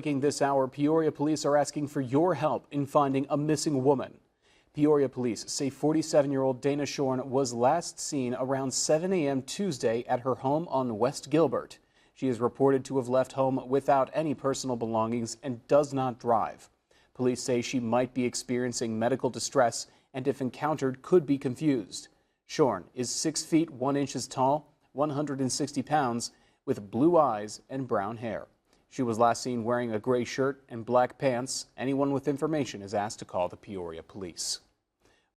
Breaking this hour, Peoria Police are asking for your help in finding a missing woman. Peoria Police say 47-year-old Dana Shorn was last seen around 7 a.m. Tuesday at her home on West Gilbert. She is reported to have left home without any personal belongings and does not drive. Police say she might be experiencing medical distress and, if encountered, could be confused. Shorn is 6 feet 1 inches tall, 160 pounds, with blue eyes and brown hair. She was last seen wearing a gray shirt and black pants. Anyone with information is asked to call the Peoria Police.